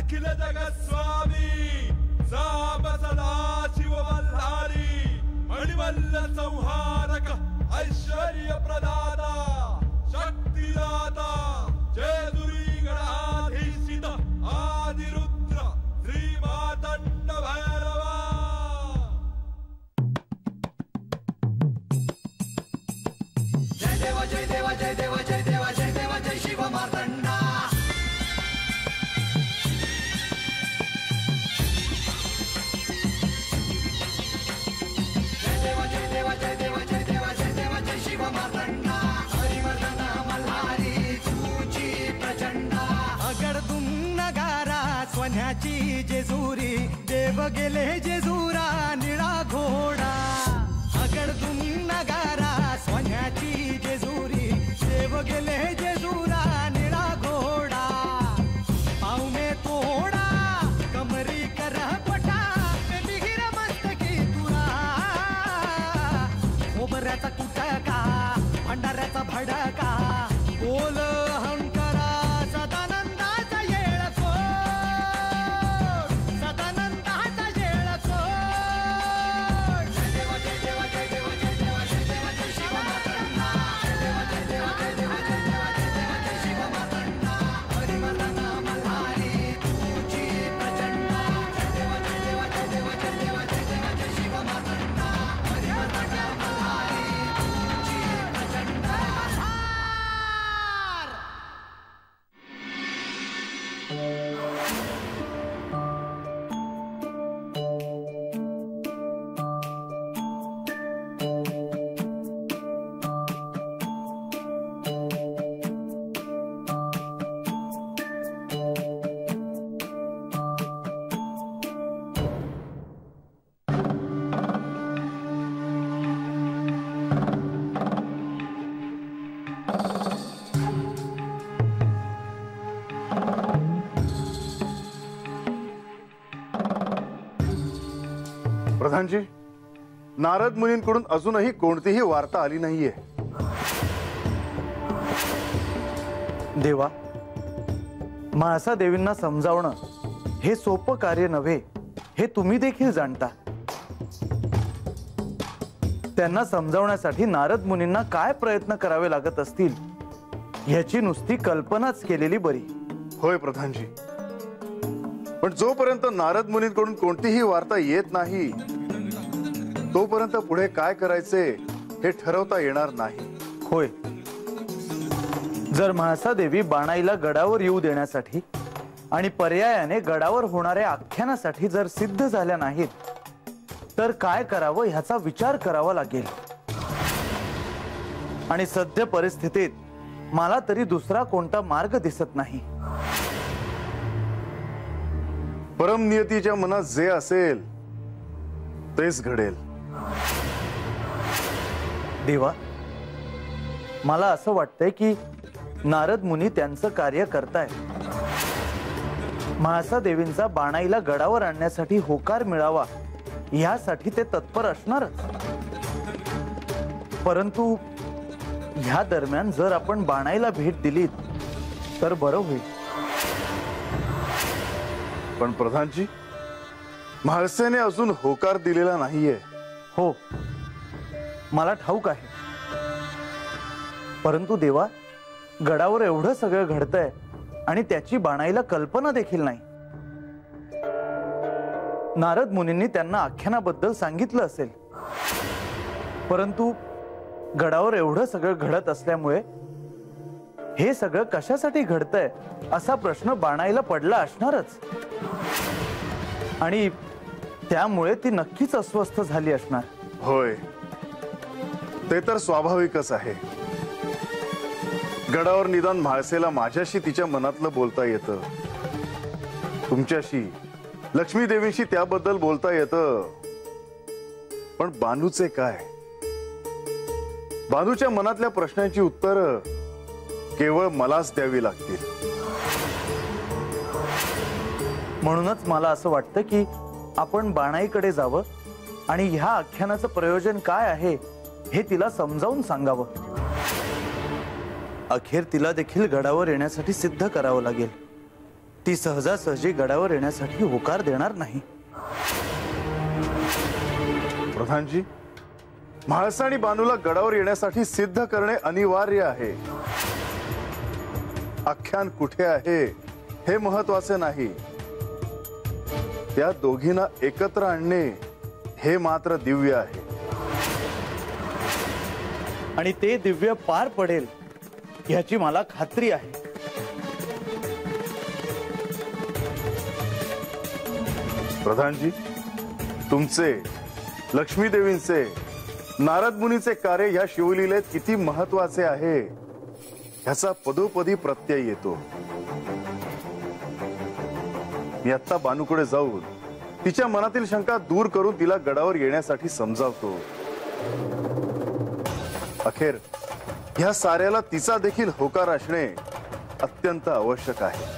अखिल जगस्वामी साप सदाशिव वल्हारी मणिवल्ल संहारक ऐश्वर्य प्रदाता शक्तिदाता जयदुरी गणाधीशित आदिरुद्र श्री मातंड भैरवा। जय देव जय देव जय देव जय देव जय देव जय शिव मार्तंडा। जय देव जय देव जय देव जय देव जय देव जय शिव मार्तंडा। हरिवर्धन मल्हारी तुझी प्रचंडा। अगडदुम नगारा सोन्याची जेजुरी देव गेले जेजुरा निळा घोडा। अगडदुम नगारा सोन्याची जेजुरी देव गेले जेजुरा निळा घोडा। पाव में तोडा कमरी कर पटा बिहिर मस्तकी तुरा। खोबऱ्याचा कुटका भंडाऱ्याचा भडका बोल अहंकारा सदानंदाचा येळकोट सदानंदाचा येळकोट। जय देव जय देव जय देव जय देव जय देव जय शिव मार्तंडा। जय देव जय देव जय देव जय देव जय देव जय शिव मार्तंडा। हरिवर्धन मल्हारी तुझी प्रचंडा। जय देव जय देव जय देव जय देव जय देव जय शिव मार्तंडा। हरिवर्धन मल्हारी तुझी प्रचंडा। प्रधानजी, नारद मुनींकडून अजूनही कोणतीही वार्ता आली नाहीये। देवा, म्हाळसा देवींना समजावणं हे सोपं कार्य नव्हे हे तुम्ही देखील जाणता। त्यांना समजावण्यासाठी नारद मुनींना काय प्रयत्न करावे लागत असतील याची नुसती कल्पनाच केलेली बरी। होय प्रधानजी, पण जोपर्यंत नारद मुनींकडून कोणतीही वार्ता येत नाही तोपर्यंत पुढे काय करायचे हे ठरवता येणार नाही। होय, जर म्हाळसा देवी बाणाईला गडावर येऊ देण्यासाठी आणि पर्यायाने गडावर होणाऱ्या आख्यानासाठी जर सिद्ध झाल्या नाहीत तर काय करावं ह्याचा विचार करावा लागेल। आणि सध्या परिस्थितीत मला तरी दुसरा कोणता मार्ग दिसत नाही। परमनियतीच्या मनात जे असेल तेच घडेल। देवा, मला असं वाटतंय की नारद मुनी त्यांचं कार्य करतायत। म्हाळसा देवींचा बाणाईला गडावर आणण्यासाठी होकार मिळावा यासाठी ते तत्पर असणारच। परंतु ह्या दरम्यान जर आपण बाणाईला भेट दिलीत तर बरं होईल। पण प्रधानजी, म्हाळसेने अजून होकार दिलेला नाहीये। हो, मला ठाऊक आहे, परंतु देवा, गडावर एवढं सगळं घडतंय आणि त्याची बाणाईला कल्पना देखील नाही। नारद मुनींनी त्यांना आख्यानाबद्दल सांगितलं असेल, परंतु गडावर एवढं सगळं घडत असल्यामुळे हे सगळं कशासाठी घडतंय असा प्रश्न बाणाईला पडला असणारच। आणि त्यामुळे ती नक्कीच अस्वस्थ झाली असणार। होय, ते तर स्वाभाविकच आहे। गडावर निदान म्हाळसेला माझ्याशी तिच्या मनातलं बोलता येतं, तुमच्याशी लक्ष्मी देवींशी त्याबद्दल बोलता येतं। पण बानूचे काय? बानूच्या मनातल्या प्रश्नांची उत्तरं केवळ मलाच द्यावी लागतील। म्हणूनच मला असं वाटतं की आपण बाणाईकडे जावं आणि ह्या आख्यानाचं प्रयोजन काय आहे हे तिला समजावून सांगावं। अखेर तिला देखील गडावर येण्यासाठी सिद्ध करावं लागेल। ती सहजासहजी गडावर येण्यासाठी होकार देणार नाही. प्रधानजी, म्हाळसा आणि बानूला गडावर येण्यासाठी सिद्ध करणे अनिवार्य आहे. आख्यान कुठे आहे हे महत्वाचे नाही, त्या दोघींना एकत्र आणणे हे मात्र दिव्य आहे. आणि ते दिव्य पार पडेल याची मला खात्री आहे. प्रधानजी, तुमचे, लक्ष्मी देवींचे, नारद मुनीचे कार्य या शिवलीलेत किती महत्वाचे आहे ह्याचा पदोपदी प्रत्यय येतो. मी आत्ता बानूकडे जाऊन तिच्या मनातील शंका दूर करून तिला गडावर येण्यासाठी समजावतो. अखेर ह्या साऱ्याला तिचा देखील होकार असणे अत्यंत आवश्यक आहे.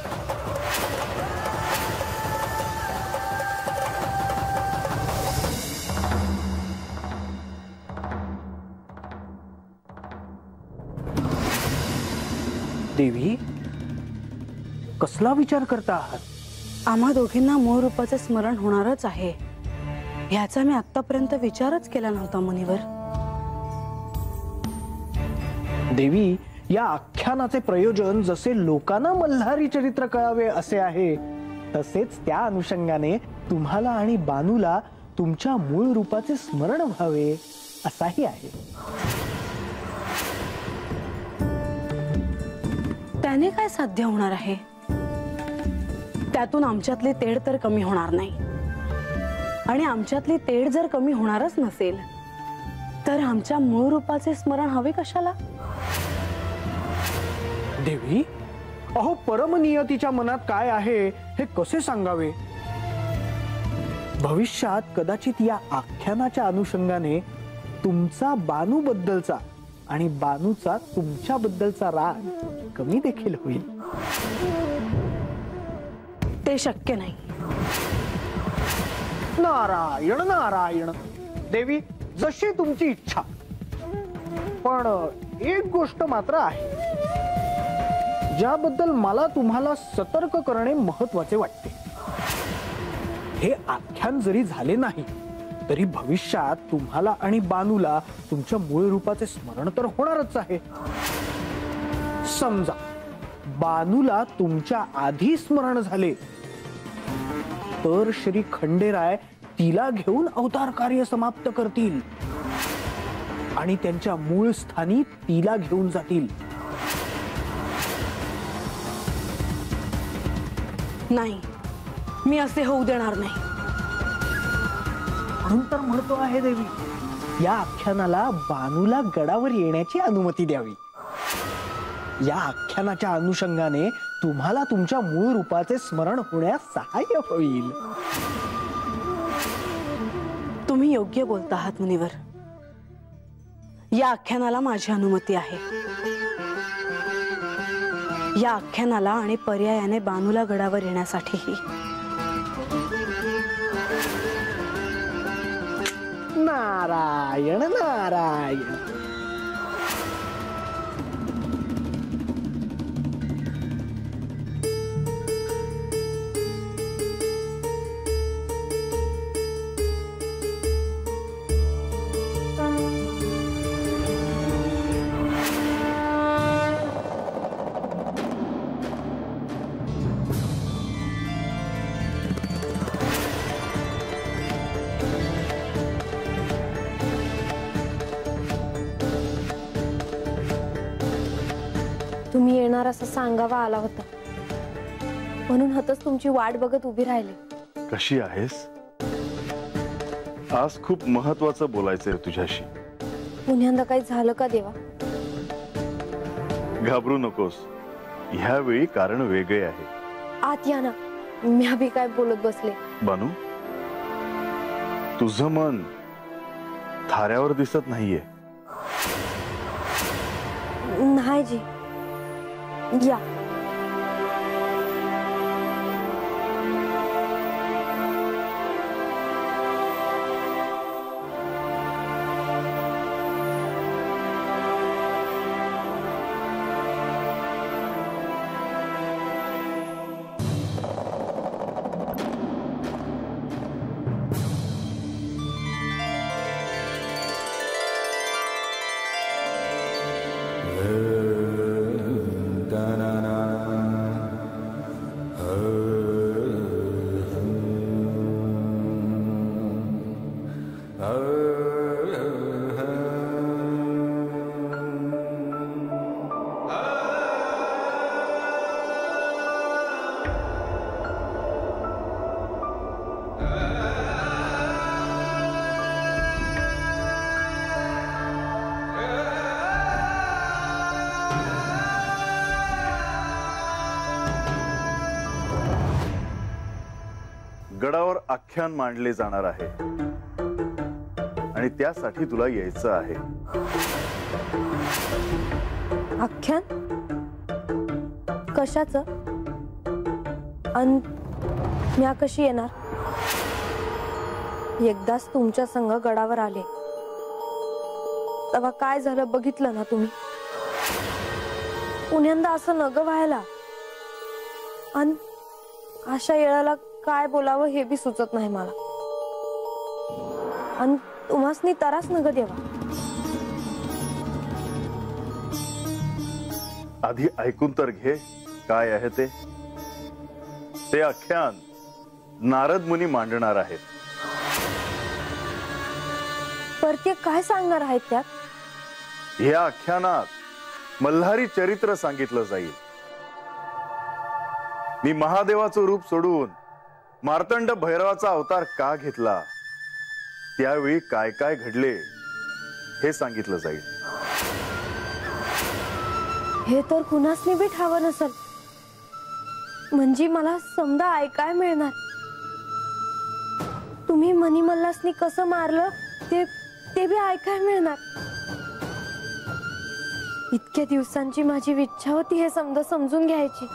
देवी, कसला विचार करता आहात? आम्हा दोघींना मूळ रूपाचे स्मरण होणारच आहे ह्याचा मी आतापर्यंत विचारच केला नव्हता मुनिवर. देवी, या आख्यानाचे प्रयोजन जसे लोकांना मल्हारी चरित्र कळावे असे आहे, तसेच त्या अनुषंगाने तुम्हाला आणि बानूला तुमच्या मूळ रूपाचे स्मरण व्हावे असाही आहे. त्याने काय साध्य होणार आहे? त्यातून आमच्यातली तेढ तर कमी होणार नाही, आणि आमच्यातली तेढ जर कमी होणारच नसेल तर आमच्या मूळ रूपाचे स्मरण हवे कशाला? देवी, अहो परमनियतीच्या मनात काय आहे हे कसे सांगावे? भविष्यात कदाचित या आख्यानाच्या अनुषंगाने तुमचा बानूबद्दलचा आणि बानूचा तुमच्याबद्दलचा राग कमी देखील होईल. ते शक्य नाही. नारायण नारायण. देवी, जशी तुमची इच्छा. पण एक गोष्ट मात्र आहे ज्याबद्दल मला तुम्हाला सतर्क करणे महत्वाचे वाटते. हे आख्यान जरी झाले नाही तरी भविष्यात तुम्हाला आणि बानूला तुमच्या मूळ रूपाचे स्मरण तर होणारच आहे. समजा बानूला तुमच्या आधी स्मरण झाले तर श्री खंडेराय तिला घेऊन अवतार कार्य समाप्त करतील आणि त्यांच्या मूळ स्थानी तिला घेऊन जातील. नाही, मी असे होऊ देणार नाही. म्हणून तर म्हणतो आहे देवी, या आख्यानाला बानूला गडावर येण्याची अनुमती द्यावी. या आख्यानाच्या अनुषंगाने तुम्हाला तुमच्या मूळ रूपाचे स्मरण होण्यास सहाय्य होईल. तुम्ही योग्य बोलता आहात मुनिवर. या आख्यानाला माझी अनुमती आहे. या आख्यानाला आणि पर्यायाने बानूला गडावर येण्यासाठीही. नारायण नारायण. तुम्ही येणार असं सांगावा आला होता, म्हणून हतच तुमची वाट बघत उभी राहिले. कशी आहेस? आज खूप महत्वाचं बोलायचंय तुझ्याशी. पुन्हा काही झालं का देवा? घाबरू नकोस, ह्यावेळी कारण वेगळे आहे. आत या ना, मी बी काय बोलत बसले. बानू, तुझं मन थाऱ्यावर दिसत नाहीये. नाही जी, या. गडावर आख्यान मांडले जाणार आहे आणि त्यासाठी तुला यायचं आहे. आख्यान कशाचं? अन म्या कशी येणार? एकदाच तुमच्या संग गडावर आले तेव्हा काय झालं बघितलं ना तुम्ही. पुण्यांदा असं नग व्हायला. अन अशा येळाला काय बोलावं हे बी सुचत नाही मला. अन तुम्हासनी तरास नग देवा. आधी ऐकून तर घे काय आहे ते. ते आख्यान नारद मुनी मांडणार आहेत. पर ते काय सांगणार आहेत त्यात? या आख्यानात मल्हारी चरित्र सांगितलं जाईल. मी महादेवाचं रूप सोडून मार्तंड भैरवाचा अवतार का घेतला, त्यावेळी काय काय घडले हे सांगितलं जाईल. हे तर कुणासनी बी ठावं नसल. म्हणजे मला समजा ऐकाय मिळणार. तुम्ही मनी मल्हासनी कसं मारलं ते बी ऐकाय मिळणार. इतक्या दिवसांची माझी इच्छा होती हे समजा समजून घ्यायची,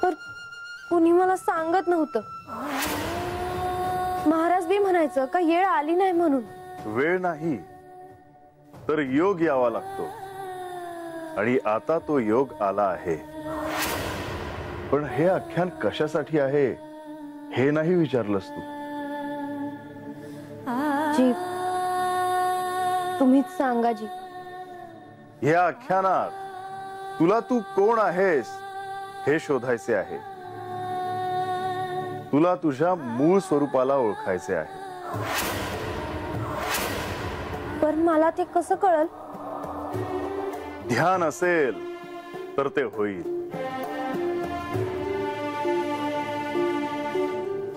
पर कुणी मला सांगत नव्हतं. महाराज बी म्हणायचं का येळ आली नाही म्हणून. वेळ नाही तर योग यावा लागतो आणि आता तो योग आला आहे. पण हे आख्यान कशासाठी आहे हे नाही विचारलंस तू. जी तुम्हीच सांगा जी. या आख्यानात तुला तू कोण आहेस हे शोधायचे आहे. तुला तुझ्या मूळ स्वरूपाला ओळखायचे आहे. पण मला ते कसं कळल? ध्यान असेल तर ते होईल.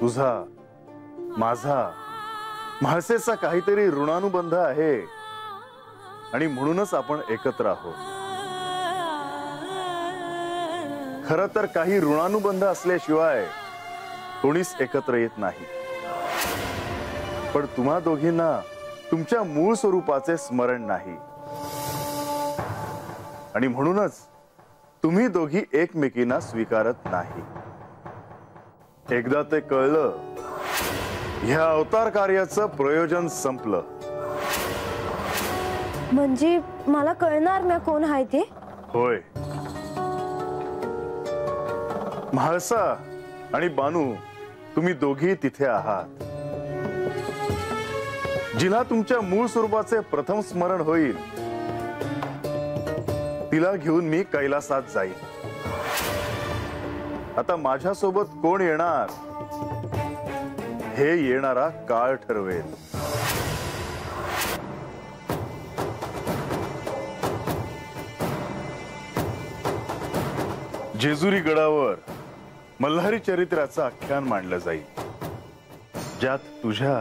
तुझा माझा म्हाळसेचा काहीतरी ऋणानुबंध आहे आणि म्हणूनच आपण एकत्र आहोत. खरं तर काही ऋणानुबंध असल्याशिवाय कोणीच एकत्र येत नाही. पण तुम्हा दोघींना तुमच्या मूळ स्वरूपाचे स्मरण नाही आणि म्हणूनच तुम्ही दोघी एकमेकींना स्वीकारत नाही. एकदा ते कळलं, ह्या अवतार कार्याचं प्रयोजन संपलं. म्हणजे मला कळणार मी कोण आहे ते? होय. म्हाळसा आणि बानू तुम्ही दोघी तिथे आहात. जिला तुमच्या मूळ स्वरूपाचे प्रथम स्मरण होईल तिला घेऊन मी कैलासात जाईन. आता माझ्यासोबत कोण येणार हे येणारा काळ ठरवेल. जेजुरी गडावर मल्हारी चरित्राचं आख्यान मांडलं जाईल, ज्यात तुझ्या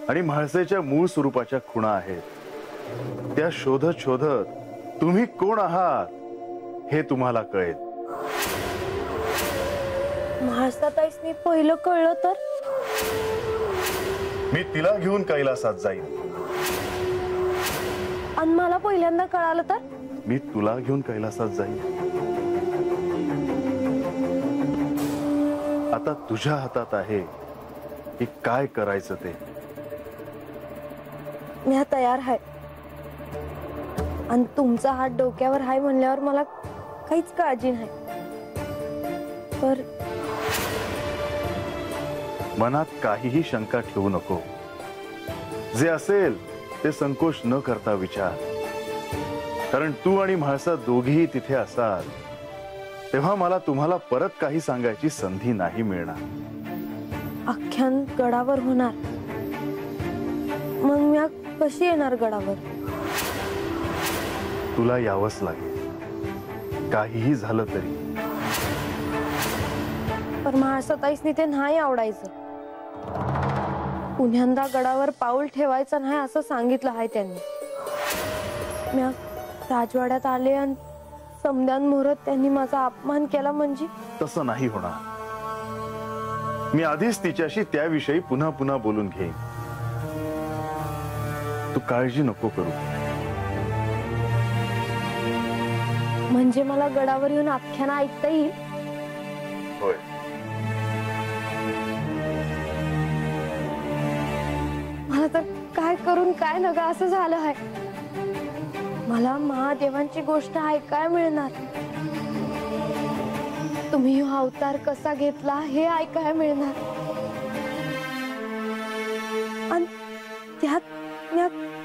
आणि म्हाळसेच्या मूळ स्वरूपाच्या खुणा आहेत. त्या शोधत शोधत तुम्ही कोण आहात हे तुम्हाला कळेल. म्हाळसाताईसनी पहिलं कळलं तर मी तिला घेऊन कैलासात जाईन. आणि मला पहिल्यांदा कळालं तर मी तुला घेऊन कैलासात जाईन. आता तुझ्या हातात आहे की काय करायचं ते. मी तयार आहे आणि तुमचा हात डोक्यावर आहे म्हणल्यावर मला काहीच काळजी नाही. पर मनात काहीही शंका ठेवू नको. जे असेल ते संकोच न करता विचार. कारण तू आणि म्हाळसा दोघीही तिथे असाल तेव्हा मला तुम्हाला परत काही सांगायची संधी नाही मिळणार. आख्यान गडावर होणार, मग मी कशी येणार गडावर? तुला यावंच लागेल काहीही झालं तरी. पर म्हाळसाताईसनी ते नाही आवडायचं. पुण्यांदा गडावर पाऊल ठेवायचं नाही असं सांगितलं आहे त्यांनी. मी राजवाड्यात आले आणि समद्यान मोहरत त्यांनी माझा अपमान केला म्हणजे. तसं नाही होणार. मी आधीच तिच्याशी त्याविषयी पुन्हा पुन्हा बोलून घेईन. तू काळजी नको करू. म्हणजे मला गडावर येऊन आख्यान ऐकता येईल? होय. मला तर काय करून काय नका असं झालं आहे. मला महादेवांची गोष्ट ऐकाय मिळणार, तुम्ही हा अवतार कसा घेतला हे ऐकाय मिळणार, आणि त्यात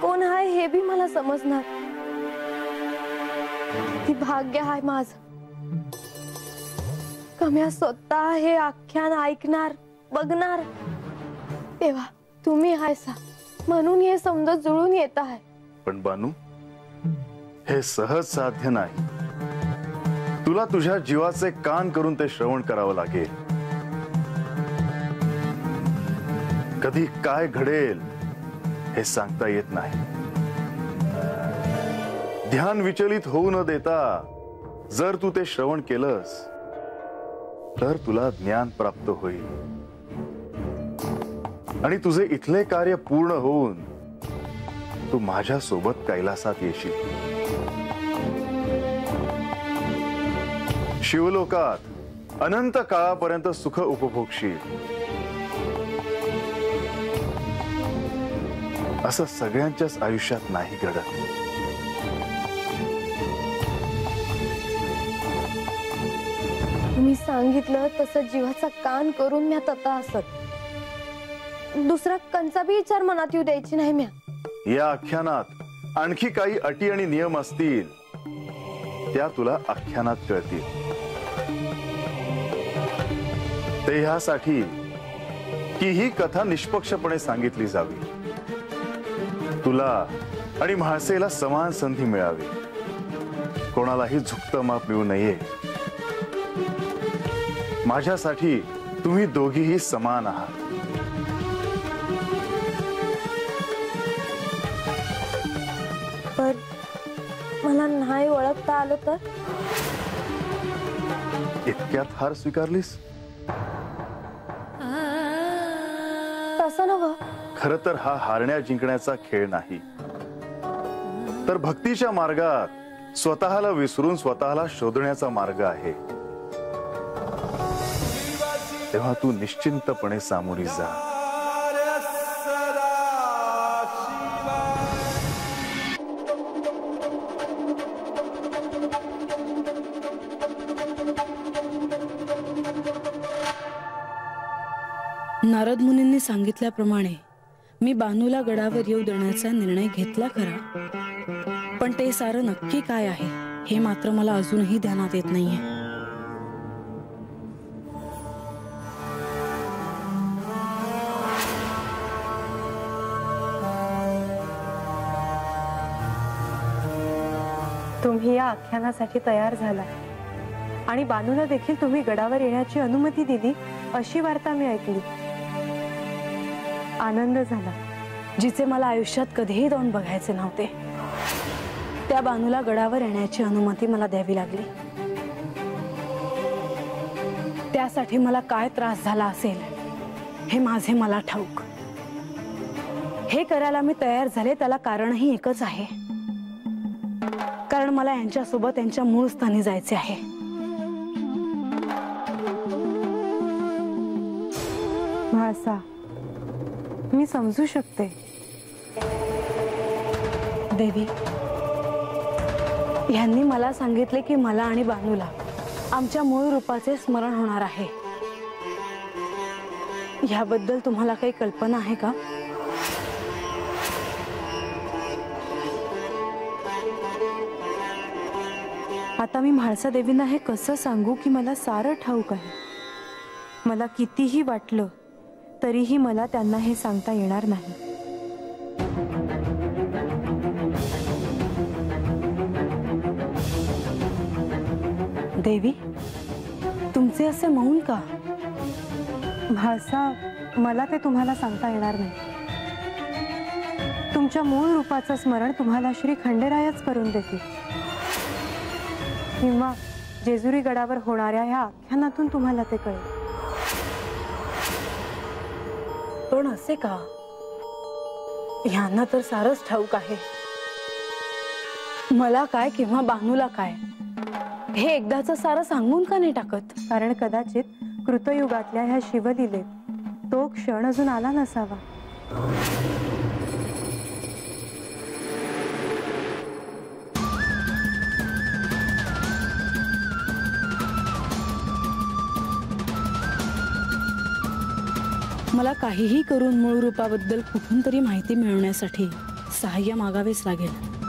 कोण आहे हे बी मला समजणार. ती भाग्य आहे माझं. कम्या स्वतः हे आख्यान ऐकणार, बघणार. तेव्हा तुम्ही हायसा म्हणून हे समजत जुळून येत आहे. पण बानू, हे सहज साध्य नाही. तुला तुझ्या जीवाचे कान करून ते श्रवण करावं लागेल. कधी काय घडेल हे सांगता येत नाही. ध्यान विचलित होऊ न देता जर तू ते श्रवण केलंस तर तुला ज्ञान प्राप्त होईल आणि तुझे इथले कार्य पूर्ण होऊन तू माझ्या सोबत कैलासात येशील. शिवलोकात अनंत काळापर्यंत सुख उपभोगशील. असं सगळ्यांच्याच आयुष्यात नाही घडत. तुम्ही सांगितलं तसं जीवाचा कान करून म्या तता असत. दुसरा कंचा बी विचार मनात येऊ द्यायची नाही म्या. या आख्यानात आणखी काही अटी आणि नियम असतील त्या तुला आख्यानात कळतील. ते ह्यासाठी की ही कथा निष्पक्षपणे सांगितली जावी, तुला आणि म्हाळसेला समान संधी मिळावी, कोणालाही झुकतं माप मिळू नये. माझ्यासाठी तुम्ही दोघीही समान आहात. पण मला नाही ओळखता आलं तर? इतक्यात हार स्वीकारलीस? तसं नव्ह. खर तर हा हारण्या जिंकण्याचा खेळ नाही, तर भक्तीच्या मार्गात स्वतःला विसरून स्वतःला शोधण्याचा मार्ग आहे. तेव्हा तू निश्चिंतपणे सामोरी जा. नारद मुनींनी सांगितल्याप्रमाणे मी बानूला गडावर येऊ देण्याचा निर्णय घेतला खरा, पण ते सारं नक्की काय आहे हे मात्र मला अजूनही ध्यानात येत नाहीये. तुम्ही या आख्यानासाठी तयार झाला आणि बानूला देखील तुम्ही गडावर येण्याची अनुमती दिली अशी वार्ता मी ऐकली. आनंद झाला. जिचे मला आयुष्यात कधीही जाऊन बघायचे नव्हते त्या बानूला गडावर येण्याची अनुमती मला द्यावी लागली. त्यासाठी मला काय त्रास झाला असेल हे माझे मला ठाऊक. हे करायला मी तयार झाले त्याला कारणही एकच आहे, कारण मला यांच्यासोबत त्यांच्या मूळ स्थानी जायचे आहे. म्हाळसा, मी समजू शकते. देवी, यांनी मला सांगितले की मला आणि बानूला आमच्या मूळ रूपाचे स्मरण होणार आहे. याबद्दल तुम्हाला काही कल्पना आहे का? आता मी म्हाळसा देवींना हे कसं सांगू की मला सारं ठाऊक आहे. मला कितीही वाटलं तरीही मला त्यांना हे सांगता येणार नाही. देवी, तुमचे असे मौन का? म्हाळसा, मला ते तुम्हाला सांगता येणार नाही. तुमच्या मूळ रूपाचं स्मरण तुम्हाला श्री खंडेरायच करून देतील किंवा जेजुरी गडावर होणाऱ्या ह्या आख्यानातून तुम्हाला ते कळेल. पण असे का? ह्यांना तर सारंच ठाऊक आहे. मला काय किंवा बानूला काय हे एकदाच सारं सांगून का नाही टाकत? कारण कदाचित कृतयुगातल्या ह्या शिवलीलेत तो क्षण अजून आला नसावा. मला काहीही करून मूळ रूपाबद्दल कुठून तरी माहिती मिळवण्यासाठी सहाय्य मागावेच लागेल.